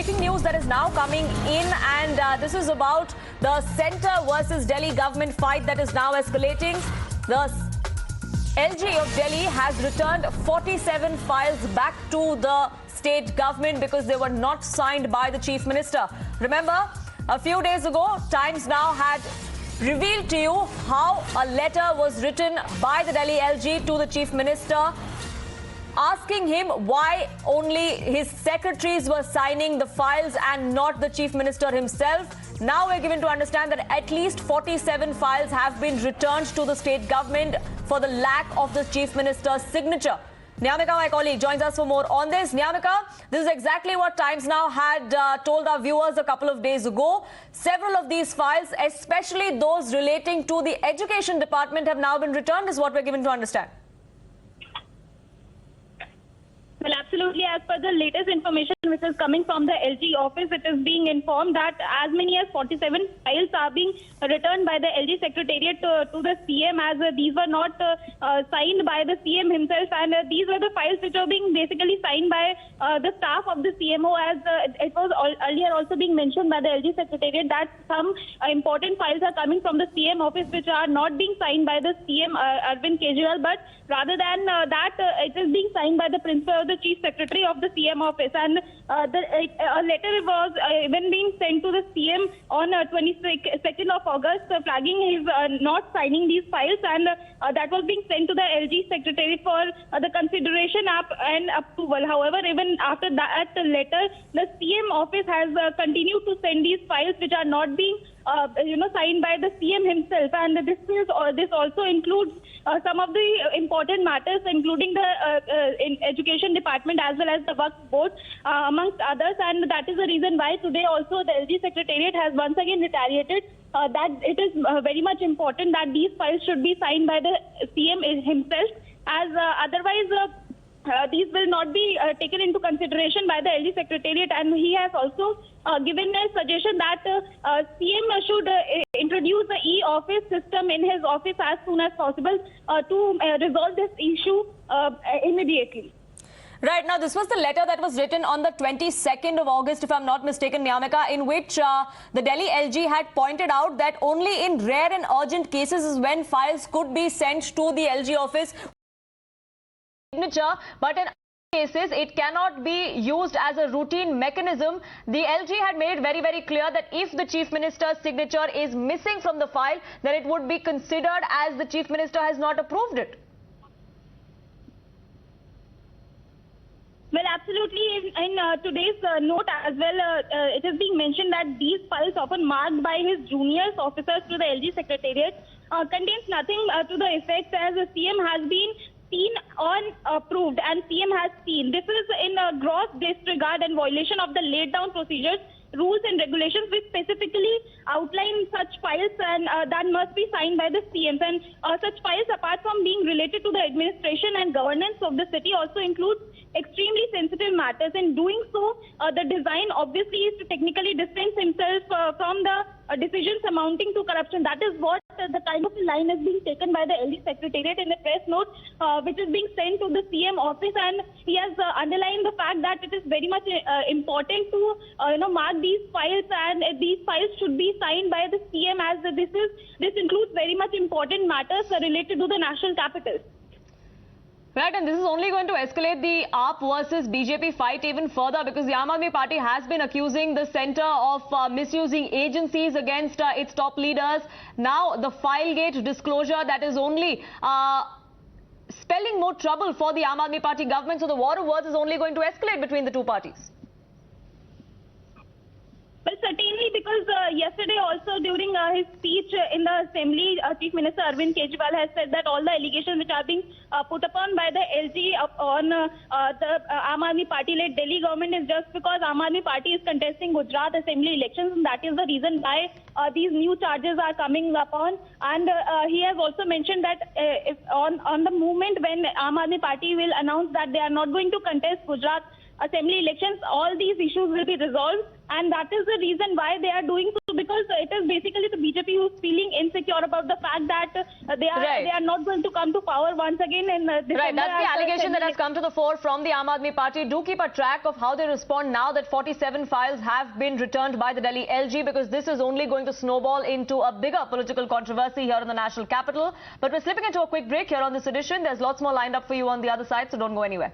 breaking news that is now coming in, and this is about the centre versus Delhi government fight that is now escalating. The LG of Delhi has returned 47 files back to the state government because they were not signed by the Chief Minister. Remember, a few days ago, Times Now had revealed to you how a letter was written by the Delhi LG to the Chief Minister, asking him why only his secretaries were signing the files and not the Chief Minister himself. Now we're given to understand that at least 47 files have been returned to the state government for the lack of the Chief Minister's signature. Nyamika, my colleague, joins us for more on this. Nyamika, this is exactly what Times Now had told our viewers a couple of days ago. Several of these files, especially those relating to the education department, have now been returned, is what we're given to understand. Well, absolutely. As per the latest information which is coming from the LG office, it is being informed that as many as 47 files are being returned by the LG secretariat to the CM, as these were not signed by the CM himself, and these were the files which are being basically signed by the staff of the CMO, as it was earlier also being mentioned by the LG secretariat that some important files are coming from the CM office which are not being signed by the CM Arvind Kejriwal, but rather than that, it is being signed by the principal or the chief secretary of the CM office. And a letter was even being sent to the CM on 22nd of August, flagging his not signing these files, and that was being sent to the LG secretary for the consideration and approval. However, even after that letter, the CM office has continued to send these files which are not being signed by the CM himself, and this also includes some of the important matters, including the education department as well as the work board, amongst others. And that is the reason why today also the LG secretariat has once again retaliated that it is very much important that these files should be signed by the CM himself, as otherwise these will not be taken into consideration by the LG secretariat. And he has also given a suggestion that CM should introduce the e-office system in his office as soon as possible to resolve this issue immediately. Right. Now, this was the letter that was written on the 22nd of August, if I'm not mistaken, Nyamika, in which the Delhi LG had pointed out that only in rare and urgent cases is when files could be sent to the LG office signature, but in cases it cannot be used as a routine mechanism. The LG had made it very, very clear that if the Chief Minister's signature is missing from the file, then it would be considered as the Chief Minister has not approved it. Well, absolutely. In today's note as well, it is being mentioned that these files, often marked by his juniors officers to the LG secretariat, contains nothing to the effect as the CM has been seen on approved and CM has seen. This is in a gross disregard and violation of the laid down procedures, rules and regulations which specifically outline such files and that must be signed by the CMs. And such files, apart from being related to the administration and governance of the city, also includes extremely sensitive matters. In doing so, the design obviously is to technically distance himself from the decisions amounting to corruption. That is what the kind of line is being taken by the LG secretariat in the press note which is being sent to the CM office, and he has underlined the fact that it is very much important to mark these files, and these files should be signed by the CM, as this includes very much important matters related to the national capital. Right, and this is only going to escalate the AAP versus BJP fight even further, because the Aam Aadmi Party has been accusing the centre of misusing agencies against its top leaders. Now, the Filegate disclosure, that is only spelling more trouble for the Aam Aadmi Party government. So the war of words is only going to escalate between the two parties. Well, certainly, because yesterday also during his speech in the assembly, Chief Minister Arvind Kejriwal has said that all the allegations which are being put upon by the LG on the Aam Aadmi Party-led Delhi government is just because Aam Aadmi Party is contesting Gujarat assembly elections, and that is the reason why these new charges are coming upon. And he has also mentioned that if on the moment when Aam Aadmi Party will announce that they are not going to contest Gujarat assembly elections, all these issues will be resolved. And that is the reason why they are doing so, because it is basically the BJP who's feeling insecure about the fact that they are not going to come to power once again in December. Right, that's the allegation that has come to the fore from the Aam Aadmi Party. Do keep a track of how they respond now that 47 files have been returned by the Delhi LG, because this is only going to snowball into a bigger political controversy here in the national capital. But we're slipping into a quick break here on this edition. There's lots more lined up for you on the other side, so don't go anywhere.